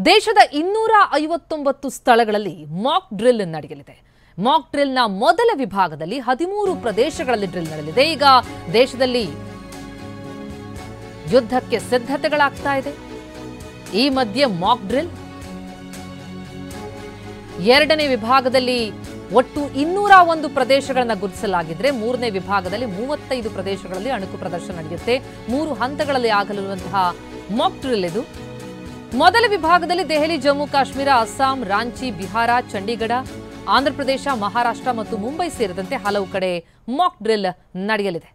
ದೇಶದ 259 ಸ್ಥಳಗಳಲ್ಲಿ Mach drill ನಡೆಯಲಿದೆ. ಮಾಕ್ ಡ್ರಿಲ್ನ ಮೊದಲ ವಿಭಾಗದಲ್ಲಿ 13 ಪ್ರದೇಶಗಳಲ್ಲಿ ಡ್ರಿಲ್ ನಡೆಯಲಿದೆ. ಈಗ ದೇಶದಲ್ಲಿ ಯುದ್ಧಕ್ಕೆ ಸಿದ್ಧತೆಗಳಾಗ್ತಾ ಇದೆ. ಈ ಮಧ್ಯೆ ಮಾಕ್ ಡ್ರಿಲ್ ಎರಡನೇ ವಿಭಾಗದಲ್ಲಿ ಒಟ್ಟು 201 ಪ್ರದೇಶಗಳನ್ನು ಗುರುತಿಸಲಾಗಿದ್ರೆ ಮೂರನೇ ವಿಭಾಗದಲ್ಲಿ 35 ಪ್ರದೇಶಗಳಲ್ಲಿ ಅಣುಕು ಪ್ರದರ್ಶನ ನಡೆಯುತ್ತೆ. 3 ಹಂತಗಳಲ್ಲಿ ಆಗಲಿರುವಂತಹ ಮಾಕ್ ಡ್ರಿಲ್ ಇದು. ಮೊದಲ ವಿಭಾಗದಲ್ಲಿ ದೆಹಲಿ, ಜಮ್ಮು ಕಾಶ್ಮೀರ, ಅಸ್ಸಾಂ, ರಾಂಚಿ, ಬಿಹಾರ, ಚಂಡೀಗಢ, ಆಂಧ್ರಪ್ರದೇಶ, ಮಹಾರಾಷ್ಟ್ರ ಮತ್ತು ಮುಂಬೈ ಸೇರಿದಂತೆ ಹಲವು ಕಡೆ ಮಾಕ್ ಡ್ರಿಲ್ ನಡೆಯಲಿದೆ.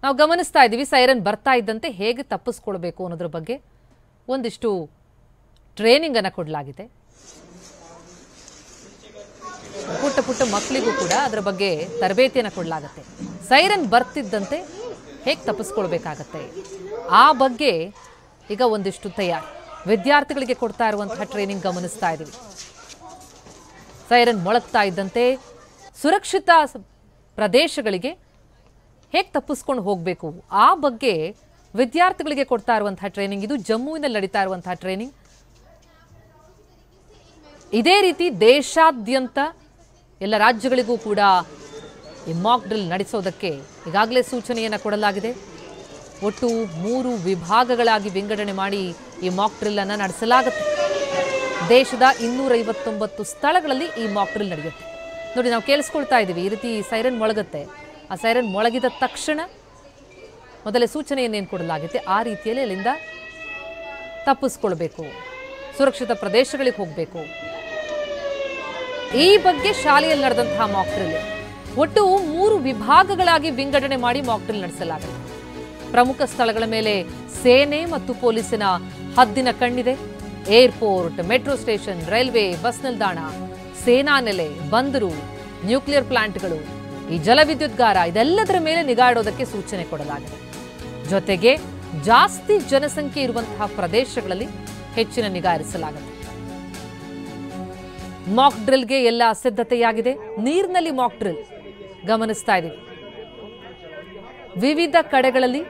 ನಾವು ಗಮನಿಸ್ತಾ ಇದ್ದೀವಿ, ಸೈರನ್ ಬರ್ತಾ ಇದ್ದಂತೆ ಹೇಗೆ ತಪ್ಪಿಸ್ಕೊಳ್ಬೇಕು ಅನ್ನೋದ್ರ ಬಗ್ಗೆ ಒಂದಿಷ್ಟು ಟ್ರೈನಿಂಗ್ ಅನ್ನು ಕೊಡಲಾಗಿದೆ. ಪುಟ್ಟ ಪುಟ್ಟ ಮಕ್ಕಳಿಗೂ ಕೂಡ ಅದರ ಬಗ್ಗೆ ತರಬೇತಿಯನ್ನು ಕೊಡಲಾಗುತ್ತೆ. ಸೈರನ್ ಬರ್ತಿದ್ದಂತೆ ಹೇಗೆ ತಪ್ಪಿಸ್ಕೊಳ್ಬೇಕಾಗತ್ತೆ ಆ ಬಗ್ಗೆ ಈಗ ಒಂದಿಷ್ಟು ತಯಾರಿ ವಿದ್ಯಾರ್ಥಿಗಳಿಗೆ ಕೊಡ್ತಾ ಇರುವಂತಹ ಟ್ರೈನಿಂಗ್ ಗಮನಿಸ್ತಾ ಇದ್ದೀವಿ. ಸೈರನ್ ಮೊಳಗ್ತಾ ಇದ್ದಂತೆ ಸುರಕ್ಷಿತ ಪ್ರದೇಶಗಳಿಗೆ ಹೇಗೆ ತಪ್ಪಿಸ್ಕೊಂಡು ಹೋಗಬೇಕು ಆ ಬಗ್ಗೆ ವಿದ್ಯಾರ್ಥಿಗಳಿಗೆ ಕೊಡ್ತಾ ಇರುವಂತಹ ಟ್ರೈನಿಂಗ್ ಇದು. ಜಮ್ಮುವಿನಲ್ಲಿ ನಡೀತಾ ಇರುವಂತಹ ಟ್ರೈನಿಂಗ್. ಇದೇ ರೀತಿ ದೇಶಾದ್ಯಂತ ಎಲ್ಲ ರಾಜ್ಯಗಳಿಗೂ ಕೂಡ ಈ ಮಾಕ್ ಡ್ರಿಲ್ ನಡೆಸೋದಕ್ಕೆ ಈಗಾಗಲೇ ಸೂಚನೆಯನ್ನು ಕೊಡಲಾಗಿದೆ. ಒಟ್ಟು 3 ವಿಭಾಗಗಳಾಗಿ ವಿಂಗಡಣೆ ಮಾಡಿ ಈ ಮಾಕ್ ಡ್ರಿಲ್ ಅನ್ನು ನಡೆಸಲಾಗುತ್ತೆ. ದೇಶದ 259 ಸ್ಥಳಗಳಲ್ಲಿ ಈ ಮಾಕ್ ಡ್ರಿಲ್ ನಡೆಯುತ್ತೆ. ನೋಡಿ, ನಾವು ಕೇಳಿಸ್ಕೊಳ್ತಾ ಇದ್ದೀವಿ, ಈ ರೀತಿ ಸೈರನ್ ಮೊಳಗುತ್ತೆ. ಆ ಸೈರನ್ ಮೊಳಗಿದ ತಕ್ಷಣ ಮೊದಲೇ ಸೂಚನೆಯನ್ನೇನು ಕೊಡಲಾಗುತ್ತೆ ಆ ರೀತಿಯಲ್ಲಿ ಅಲ್ಲಿಂದ ತಪ್ಪಿಸ್ಕೊಳ್ಬೇಕು, ಸುರಕ್ಷಿತ ಪ್ರದೇಶಗಳಿಗೆ ಹೋಗಬೇಕು. ಈ ಬಗ್ಗೆ ಶಾಲೆಯಲ್ಲಿ ನಡೆದಂತಹ ಮಾಕ್ ಡ್ರಿಲ್ ಒಟ್ಟು 3 ವಿಭಾಗಗಳಾಗಿ ವಿಂಗಡಣೆ ಮಾಡಿ ಮಾಕ್ ಡ್ರಿಲ್ ನಡೆಸಲಾಗುತ್ತೆ. ಪ್ರಮುಖ ಸ್ಥಳಗಳ ಮೇಲೆ ಸೇನೆ ಮತ್ತು ಪೊಲೀಸಿನ ಹದ್ದಿನ ಕಣ್ಣಿದೆ. Airport, metro station, railway, bus ನಿಲ್ದಾಣ, ಸೇನಾ ನೆಲೆ, ಬಂದರು, ನ್ಯೂಕ್ಲಿಯರ್ ಪ್ಲಾಂಟ್ಗಳು, ಈ ಜಲವಿದ್ಯುತ್ಗಾರ ಇದೆಲ್ಲದರ ಮೇಲೆ ನಿಗಾ ಇಡೋದಕ್ಕೆ ಸೂಚನೆ ಕೊಡಲಾಗಿದೆ. ಜೊತೆಗೆ ಜಾಸ್ತಿ ಜನಸಂಖ್ಯೆ ಇರುವಂತಹ ಪ್ರದೇಶಗಳಲ್ಲಿ ಹೆಚ್ಚಿನ ನಿಗಾ ಇರಿಸಲಾಗುತ್ತೆ. ಮಾಕ್ ಡ್ರಿಲ್ಗೆ ಎಲ್ಲ ಸಿದ್ಧತೆಯಾಗಿದೆ. ನೀರಿನಲ್ಲಿ ಮಾಕ್ ಡ್ರಿಲ್ ಗಮನಿಸ್ತಾ ಇದ್ದೀವಿ. ವಿವಿಧ ಕಡೆಗಳಲ್ಲಿ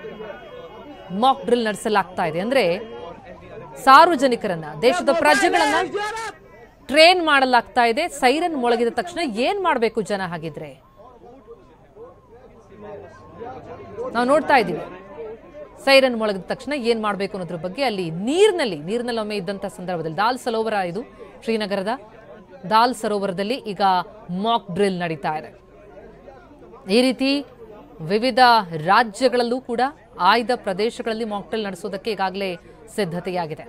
ಮಾಕ್ ಡ್ರಿಲ್ ನಡೆಸಲಾಗ್ತಾ ಇದೆ. ಅಂದ್ರೆ ಸಾರ್ವಜನಿಕರನ್ನ, ದೇಶದ ಪ್ರಜೆಗಳನ್ನ ಟ್ರೈನ್ ಮಾಡಲಾಗ್ತಾ ಇದೆ. ಸೈರನ್ ಮೊಳಗಿದ ತಕ್ಷಣ ಏನ್ ಮಾಡಬೇಕು ಜನ ಹಾಗಿದ್ರೆ ನಾವು ನೋಡ್ತಾ ಇದ್ದೀವಿ. ಸೈರನ್ ಮೊಳಗಿದ ತಕ್ಷಣ ಏನ್ ಮಾಡಬೇಕು ಅನ್ನೋದ್ರ ಬಗ್ಗೆ ಅಲ್ಲಿ ನೀರಿನಲ್ಲಿ ಒಮ್ಮೆ ಇದ್ದಂತ ಸಂದರ್ಭದಲ್ಲಿ ದಾಲ್ ಸರೋವರ, ಇದು ಶ್ರೀನಗರದ ದಾಲ್ ಸರೋವರದಲ್ಲಿ ಈಗ ಮಾಕ್ ಡ್ರಿಲ್ ನಡೀತಾ ಇದೆ. ಈ ರೀತಿ ವಿವಿಧ ರಾಜ್ಯಗಳಲ್ಲೂ ಕೂಡ ಆಯ್ದ ಪ್ರದೇಶಗಳಲ್ಲಿ ಮಾಕ್ ಡ್ರಿಲ್ ನಡೆಸೋದಕ್ಕೆ ಈಗಾಗಲೇ ಸಿದ್ಧತೆಯಾಗಿದೆ.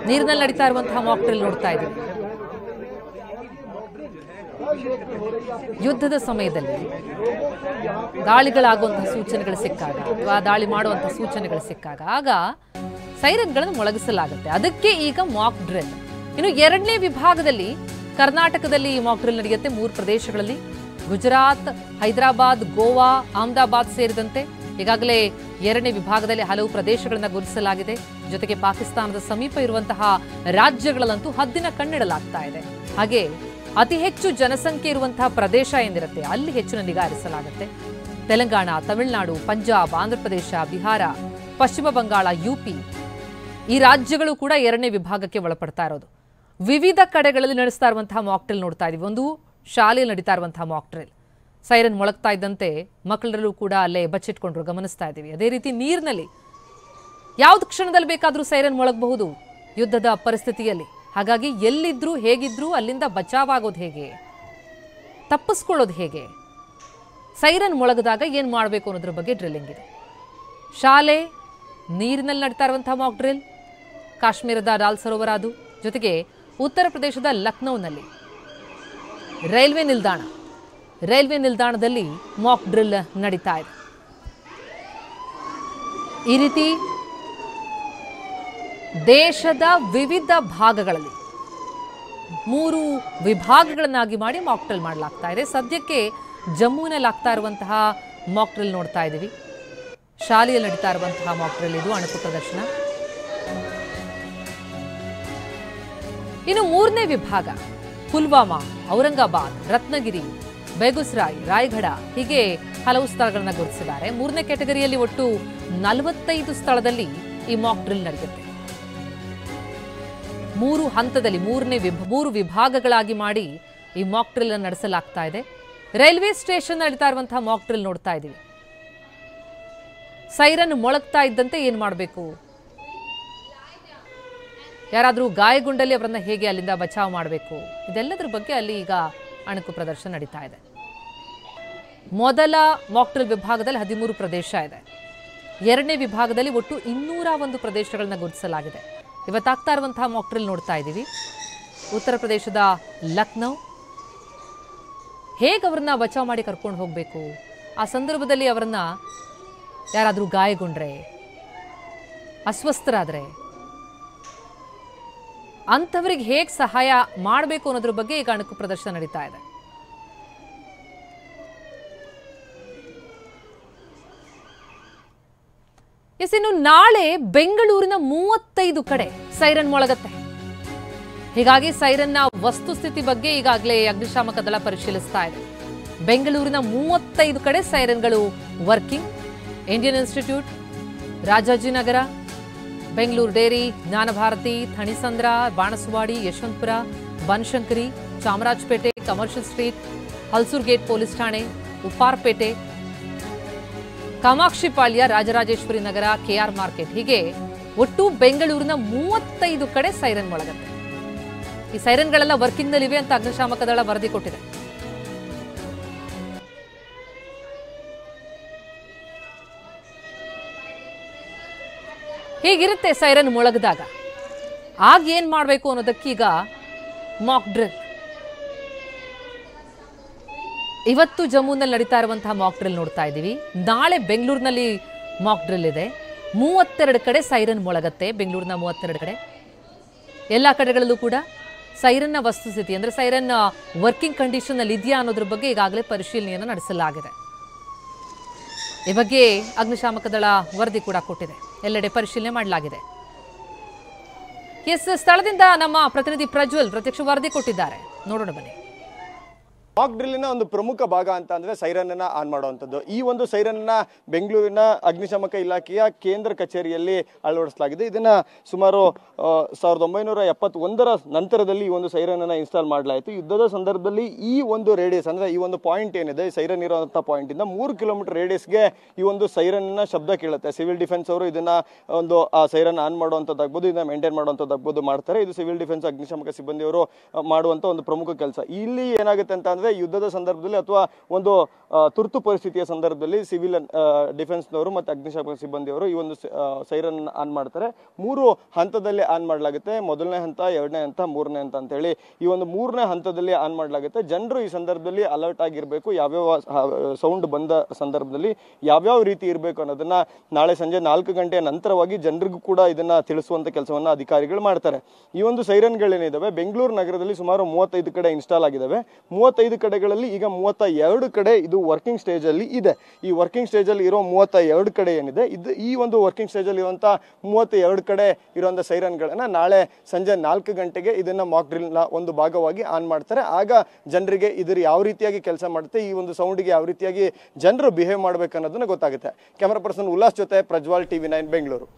ನೀರಿನಲ್ಲಿ ನಡೀತಾ ಇರುವಂತಹ ಮಾಕ್ ಡ್ರಿಲ್ ನೋಡ್ತಾ ಇದ್ದೀವಿ. ಯುದ್ಧದ ಸಮಯದಲ್ಲಿ ದಾಳಿಗಳಾಗುವಂತಹ ಸೂಚನೆಗಳು ಸಿಕ್ಕಾಗ ಅಥವಾ ದಾಳಿ ಮಾಡುವಂತಹ ಸೂಚನೆಗಳು ಸಿಕ್ಕಾಗ ಆಗ ಸೈರನ್ಗಳನ್ನು ಮೊಳಗಿಸಲಾಗುತ್ತೆ. ಅದಕ್ಕೆ ಈಗ ಮಾಕ್ ಡ್ರಿಲ್. ಇನ್ನು ಎರಡನೇ ವಿಭಾಗದಲ್ಲಿ ಕರ್ನಾಟಕದಲ್ಲಿ ಈ ಮಾಕ್ ಡ್ರಿಲ್ ನಡೆಯುತ್ತೆ. 3 ಪ್ರದೇಶಗಳಲ್ಲಿ ಗುಜರಾತ್, ಹೈದರಾಬಾದ್, ಗೋವಾ, ಅಹಮದಾಬಾದ್ ಸೇರಿದಂತೆ ಈಗಾಗಲೇ ಎರಡನೇ ವಿಭಾಗದಲ್ಲಿ ಹಲವು ಪ್ರದೇಶಗಳನ್ನು ಗುರುತಿಸಲಾಗಿದೆ. ಜೊತೆಗೆ ಪಾಕಿಸ್ತಾನದ ಸಮೀಪ ಇರುವಂತಹ ರಾಜ್ಯಗಳಲ್ಲಂತೂ ಹದ್ದಿನ ಕಣ್ಣಿಡಲಾಗ್ತಾ ಇದೆ. ಹಾಗೆ ಅತಿ ಹೆಚ್ಚು ಜನಸಂಖ್ಯೆ ಇರುವಂತಹ ಪ್ರದೇಶ ಏನಿರುತ್ತೆ ಅಲ್ಲಿ ಹೆಚ್ಚಿನ ನಿಗಾ ಇರಿಸಲಾಗುತ್ತೆ. ತೆಲಂಗಾಣ, ತಮಿಳುನಾಡು, ಪಂಜಾಬ್, ಆಂಧ್ರಪ್ರದೇಶ, ಬಿಹಾರ, ಪಶ್ಚಿಮ ಬಂಗಾಳ, ಯುಪಿ ಈ ರಾಜ್ಯಗಳು ಕೂಡ ಎರಡನೇ ವಿಭಾಗಕ್ಕೆ ಒಳಪಡ್ತಾ ಇರೋದು. ವಿವಿಧ ಕಡೆಗಳಲ್ಲಿ ನಡೆಸ್ತಾ ಇರುವಂತಹ ಮಾಕ್ ಡ್ರಿಲ್ ನೋಡ್ತಾ ಇದೀವಿ. ಒಂದು ಶಾಲೆಯಲ್ಲಿ ನಡೀತಾ ಇರುವಂತಹ ಮಾಕ್ ಡ್ರಿಲ್. ಸೈರನ್ ಮೊಳಗ್ತಾ ಇದ್ದಂತೆ ಮಕ್ಕಳೆಲ್ಲರೂ ಕೂಡ ಅಲ್ಲೇ ಬಚ್ಚಿಟ್ಕೊಂಡ್ರು ಗಮನಿಸ್ತಾ ಇದ್ದೀವಿ. ಅದೇ ರೀತಿ ನೀರಿನಲ್ಲಿ ಯಾವ್ದು ಕ್ಷಣದಲ್ಲಿ ಬೇಕಾದರೂ ಸೈರನ್ ಮೊಳಗಬಹುದು ಯುದ್ಧದ ಪರಿಸ್ಥಿತಿಯಲ್ಲಿ. ಹಾಗಾಗಿ ಎಲ್ಲಿದ್ರೂ ಹೇಗಿದ್ರೂ ಅಲ್ಲಿಂದ ಬಚಾವಾಗೋದು ಹೇಗೆ, ತಪ್ಪಿಸ್ಕೊಳ್ಳೋದು ಹೇಗೆ, ಸೈರನ್ ಮೊಳಗದಾಗ ಏನು ಮಾಡಬೇಕು ಅನ್ನೋದ್ರ ಬಗ್ಗೆ ಡ್ರಿಲ್ಲಿಂಗ್ ಇದೆ. ಶಾಲೆ, ನೀರಿನಲ್ಲಿ ನಡೀತಾ ಇರುವಂತಹ ಮಾಕ್ ಡ್ರಿಲ್, ಕಾಶ್ಮೀರದ ದಾಲ್ ಸರೋವರ, ಅದು ಜೊತೆಗೆ ಉತ್ತರ ಪ್ರದೇಶದ ಲಕ್ನೋನಲ್ಲಿ ರೈಲ್ವೆ ನಿಲ್ದಾಣದಲ್ಲಿ ಮಾಕ್ ಡ್ರಿಲ್ ನಡೀತಾ ಇದೆ. ಈ ರೀತಿ ದೇಶದ ವಿವಿಧ ಭಾಗಗಳಲ್ಲಿ 3 ವಿಭಾಗಗಳನ್ನಾಗಿ ಮಾಡಿ ಮಾಕ್ ಡ್ರಿಲ್ ಮಾಡಲಾಗ್ತಾ ಇದೆ. ಸದ್ಯಕ್ಕೆ ಜಮ್ಮುವಿನಲ್ಲಿ ಆಗ್ತಾ ಇರುವಂತಹ ಮಾಕ್ ಡ್ರಿಲ್ ನೋಡ್ತಾ ಇದ್ದೀವಿ. ಶಾಲೆಯಲ್ಲಿ ನಡೀತಾ ಇರುವಂತಹ ಮಾಕ್ ಡ್ರಿಲ್ ಇದು, ಅಣುಕು ಪ್ರದರ್ಶನ. ಇನ್ನು ಮೂರನೇ ವಿಭಾಗ ಪುಲ್ವಾಮಾ, ಔರಂಗಾಬಾದ್, ರತ್ನಗಿರಿ, ಬೇಗುಸರಾಯ್, ರಾಯಗಢ ಹೀಗೆ ಹಲವು ಸ್ಥಳಗಳನ್ನ ಗುರುತಿಸಿದ್ದಾರೆ. 3ನೇ ಕ್ಯಾಟಗರಿಯಲ್ಲಿ ಒಟ್ಟು 45 ಸ್ಥಳದಲ್ಲಿ ಈ ಮಾಕ್ ಡ್ರಿಲ್ ನಡೆಯುತ್ತೆ. 3 ಹಂತದಲ್ಲಿ 3 ವಿಭಾಗಗಳಾಗಿ ಮಾಡಿ ಈ ಮಾಕ್ ಡ್ರಿಲ್ ಅನ್ನು ನಡೆಸಲಾಗ್ತಾ ಇದೆ. ರೈಲ್ವೆ ಸ್ಟೇಷನ್ ನಡೀತಾ ಇರುವಂತಹ ಮಾಕ್ ಡ್ರಿಲ್ ನೋಡ್ತಾ ಇದ್ದೀವಿ. ಸೈರನ್ ಮೊಳಗ್ತಾ ಇದ್ದಂತೆ ಏನ್ ಮಾಡಬೇಕು, ಯಾರಾದರೂ ಗಾಯಗೊಂಡಲ್ಲಿ ಅವರನ್ನ ಹೇಗೆ ಅಲ್ಲಿಂದ ಬಚಾವ್ ಮಾಡಬೇಕು, ಇದೆಲ್ಲದರ ಬಗ್ಗೆ ಅಲ್ಲಿ ಈಗ ಅಣಕು ಪ್ರದರ್ಶನ ನಡೀತಾ ಇದೆ. ಮೊದಲ ಮಾಕ್ ಡ್ರಿಲ್ ವಿಭಾಗದಲ್ಲಿ 13 ಪ್ರದೇಶ ಇದೆ. 2ನೇ ವಿಭಾಗದಲ್ಲಿ ಒಟ್ಟು 201 ಪ್ರದೇಶಗಳನ್ನ ಗುರುತಿಸಲಾಗಿದೆ. ಇವತ್ತಾಗ್ತಾ ಇರುವಂತಹ ಮಾಕ್ ಡ್ರಿಲ್ ನೋಡ್ತಾ ಇದ್ದೀವಿ. ಉತ್ತರ ಪ್ರದೇಶದ ಲಕ್ನೋ. ಹೇಗೆ ಅವರನ್ನ ಬಚಾವ್ ಮಾಡಿ ಕರ್ಕೊಂಡು ಹೋಗಬೇಕು, ಆ ಸಂದರ್ಭದಲ್ಲಿ ಅವರನ್ನ ಯಾರಾದರೂ ಗಾಯಗೊಂಡ್ರೆ, ಅಸ್ವಸ್ಥರಾದರೆ ಅಂಥವರಿಗೆ ಹೇಗೆ ಸಹಾಯ ಮಾಡಬೇಕು ಅನ್ನೋದ್ರ ಬಗ್ಗೆ ಈಗ ಅಣಕು ಪ್ರದರ್ಶನ ನಡೀತಾ ಇದೆ. ಇನ್ನು ನಾಳೆ ಬೆಂಗಳೂರಿನ 35 ಕಡೆ ಸೈರನ್ ಮೊಳಗತ್ತೆ. ಹೀಗಾಗಿ ಸೈರನ್ನ ವಸ್ತುಸ್ಥಿತಿ ಬಗ್ಗೆ ಈಗಾಗಲೇ ಅಗ್ನಿಶಾಮಕ ದಳ ಪರಿಶೀಲಿಸ್ತಾ ಇದೆ. ಬೆಂಗಳೂರಿನ 35 ಕಡೆ ಸೈರನ್ಗಳು working. Indian institute, Rajajinagar, Bengaluru dairy, Jnanabharathi, Thanisandra, Banaswadi, Yeshwanthpur, Banashankari, Chamarajpet, commercial street, Halasuru gate police ಠಾಣೆ, ಉಪ್ಪಾರಪೇಟೆ, ಕಾಮಾಕ್ಷಿಪಾಳ್ಯ, ರಾಜರಾಜೇಶ್ವರಿ ನಗರ, ಕೆಆರ್ ಮಾರ್ಕೆಟ್, ಹೀಗೆ ಒಟ್ಟು ಬೆಂಗಳೂರಿನ 35 ಕಡೆ ಸೈರನ್ ಮೊಳಗತ್ತೆ. ಈ ಸೈರನ್ಗಳೆಲ್ಲ ವರ್ಕಿಂಗ್ ನಲ್ಲಿವೆ ಅಂತ ಅಗ್ನಿಶಾಮಕ ದಳ ವರದಿ ಕೊಟ್ಟಿದೆ. ಹೀಗಿರುತ್ತೆ ಸೈರನ್ ಮೊಳಗದಾಗ. ಆಗ ಏನ್ ಮಾಡಬೇಕು ಅನ್ನೋದಕ್ಕೀಗ ಮಾಕ್ ಡ್ರಿಲ್. ಇವತ್ತು ಜಮ್ಮುನಲ್ಲಿ ನಡೀತಾ ಇರುವಂತಹ ಮಾಕ್ ಡ್ರಿಲ್ ನೋಡ್ತಾ ಇದ್ದೀವಿ. ನಾಳೆ ಬೆಂಗಳೂರಿನಲ್ಲಿ ಮಾಕ್ ಡ್ರಿಲ್ ಇದೆ. 32 ಕಡೆ ಸೈರನ್ ಮೊಳಗತ್ತೆ. ಬೆಂಗಳೂರಿನ 32 ಕಡೆ. ಎಲ್ಲ ಕಡೆಗಳಲ್ಲೂ ಕೂಡ ಸೈರನ್ನ ವಸ್ತುಸ್ಥಿತಿ ಅಂದ್ರೆ ಸೈರನ್ ವರ್ಕಿಂಗ್ ಕಂಡೀಷನ್ ಅಲ್ಲಿ ಇದೆಯಾ ಅನ್ನೋದ್ರ ಬಗ್ಗೆ ಈಗಾಗಲೇ ಪರಿಶೀಲನೆಯನ್ನು ನಡೆಸಲಾಗಿದೆ. ಈ ಬಗ್ಗೆ ಅಗ್ನಿಶಾಮಕ ದಳ ವರದಿ ಕೂಡ ಕೊಟ್ಟಿದೆ. ಎಲ್ಲೆಡೆ ಪರಿಶೀಲನೆ ಮಾಡಲಾಗಿದೆ. ಸ್ಥಳದಿಂದ ನಮ್ಮ ಪ್ರತಿನಿಧಿ ಪ್ರಜ್ವಲ್ ಪ್ರತ್ಯಕ್ಷ ವರದಿ ಕೊಟ್ಟಿದ್ದಾರೆ. ನೋಡೋಣ ಬನ್ನಿ. ಮಾಕ್ ಡ್ರಿಲ್ಲಿನ ಒಂದು ಪ್ರಮುಖ ಭಾಗ ಅಂತ ಅಂದ್ರೆ ಸೈರನ್ ಅನ್ನ ಆನ್ ಮಾಡುವಂಥದ್ದು. ಈ ಒಂದು ಸೈರನ್ ಅನ್ನ ಬೆಂಗಳೂರಿನ ಅಗ್ನಿಶಾಮಕ ಇಲಾಖೆಯ ಕೇಂದ್ರ ಕಚೇರಿಯಲ್ಲಿ ಅಳವಡಿಸಲಾಗಿದೆ. ಇದನ್ನ ಸುಮಾರು 1971ರ ನಂತರದಲ್ಲಿ ಈ ಒಂದು ಸೈರನ್ ಅನ್ನ ಇನ್ಸ್ಟಾಲ್ ಮಾಡಲಾಯಿತು. ಯುದ್ಧದ ಸಂದರ್ಭದಲ್ಲಿ ಈ ಒಂದು ರೇಡಿಯಸ್ ಅಂದ್ರೆ ಈ ಒಂದು ಪಾಯಿಂಟ್ ಏನಿದೆ, ಸೈರನ್ ಇರುವಂತಹ ಪಾಯಿಂಟ್ ಇಂದ 3 ಕಿಲೋಮೀಟರ್ ರೇಡಿಯಸ್ಗೆ ಈ ಒಂದು ಸೈರನ್ ಶಬ್ದ ಕೇಳುತ್ತೆ. ಸಿವಿಲ್ ಡಿಫೆನ್ಸ್ ಅವರು ಇದನ್ನ ಒಂದು ಸೈರನ್ ಆನ್ ಮಾಡುವಂತದ್ದಾಗ್ಬೋದು, ಇದನ್ನ ಮೇಂಟೈನ್ ಮಾಡುವಂತದ್ದಾಗ್ಬೋದು ಮಾಡ್ತಾರೆ. ಇದು ಸಿವಿಲ್ ಡಿಫೆನ್ಸ್ ಅಗ್ನಿಶಾಮಕ ಸಿಬ್ಬಂದಿಯವರು ಮಾಡುವಂತ ಒಂದು ಪ್ರಮುಖ ಕೆಲಸ. ಇಲ್ಲಿ ಏನಾಗುತ್ತೆ ಅಂತ ಅಂದ್ರೆ ಯುದ್ಧದ ಸಂದರ್ಭದಲ್ಲಿ ಅಥವಾ ಒಂದು ತುರ್ತು ಪರಿಸ್ಥಿತಿಯ ಸಂದರ್ಭದಲ್ಲಿ ಸಿವಿಲ್ ಡಿಫೆನ್ಸ್ನವರು ಮತ್ತು ಅಗ್ನಿಶಾಮಕ ಸಿಬ್ಬಂದಿಯವರು ಈ ಒಂದು ಸೈರನ್ ಆನ್ ಮಾಡ್ತಾರೆ. 3 ಹಂತದಲ್ಲಿ ಆನ್ ಮಾಡಲಾಗುತ್ತೆ. ಮೊದಲನೇ ಹಂತ, 2ನೇ ಹಂತ, 3ನೇ ಹಂತ ಅಂತ ಹೇಳಿ ಈ ಒಂದು 3ನೇ ಹಂತದಲ್ಲಿ ಆನ್ ಮಾಡಲಾಗುತ್ತೆ. ಜನರು ಈ ಸಂದರ್ಭದಲ್ಲಿ ಅಲರ್ಟ್ ಆಗಿರಬೇಕು. ಯಾವ್ಯಾವ ಸೌಂಡ್ ಬಂದ ಸಂದರ್ಭದಲ್ಲಿ ಯಾವ್ಯಾವ ರೀತಿ ಇರಬೇಕು ಅನ್ನೋದನ್ನ ನಾಳೆ ಸಂಜೆ 4 ಗಂಟೆಯ ನಂತರವಾಗಿ ಜನರಿಗೂ ಕೂಡ ಇದನ್ನ ತಿಳಿಸುವಂತ ಕೆಲಸವನ್ನ ಅಧಿಕಾರಿಗಳು ಮಾಡ್ತಾರೆ. ಈ ಒಂದು ಸೈರನ್ಗಳೇನಿದಾವೆ ಬೆಂಗಳೂರು ನಗರದಲ್ಲಿ ಸುಮಾರು 35 ಕಡೆ ಇನ್ಸ್ಟಾಲ್ ಆಗಿದ್ದಾವೆ. 35 ಕಡೆಗಳಲ್ಲಿ ಈಗ 32 ಕಡೆ ಇದು ವರ್ಕಿಂಗ್ ಸ್ಟೇಜ್ ಅಲ್ಲಿ ಇದೆ. ಈ ವರ್ಕಿಂಗ್ ಸ್ಟೇಜ್ ಅಲ್ಲಿ ಇರೋ 32 ಕಡೆ ಏನಿದೆ, ಈ ಒಂದು ವರ್ಕಿಂಗ್ ಸ್ಟೇಜ್ ಅಲ್ಲಿ ಇರುವಂತಹ 32 ಕಡೆ ಇರುವಂತಹ ಸೈರನ್ಗಳನ್ನ ನಾಳೆ ಸಂಜೆ 4 ಗಂಟೆಗೆ ಇದನ್ನ ಮಾಕ್ ಡ್ರಿಲ್ ನ ಒಂದು ಭಾಗವಾಗಿ ಆನ್ ಮಾಡ್ತಾರೆ. ಆಗ ಜನರಿಗೆ ಇದ್ರ ಯಾವ ರೀತಿಯಾಗಿ ಕೆಲಸ ಮಾಡುತ್ತೆ, ಈ ಒಂದು ಸೌಂಡ್ಗೆ ಯಾವ ರೀತಿಯಾಗಿ ಜನರು ಬಿಹೇವ್ ಮಾಡ್ಬೇಕು ಅನ್ನೋದನ್ನ ಗೊತ್ತಾಗುತ್ತೆ. ಕ್ಯಾಮರಾ ಪರ್ಸನ್ ಉಲ್ಲಾಸ್ ಜೊತೆ ಪ್ರಜ್ವಲ್, TV9 ಬೆಂಗಳೂರು.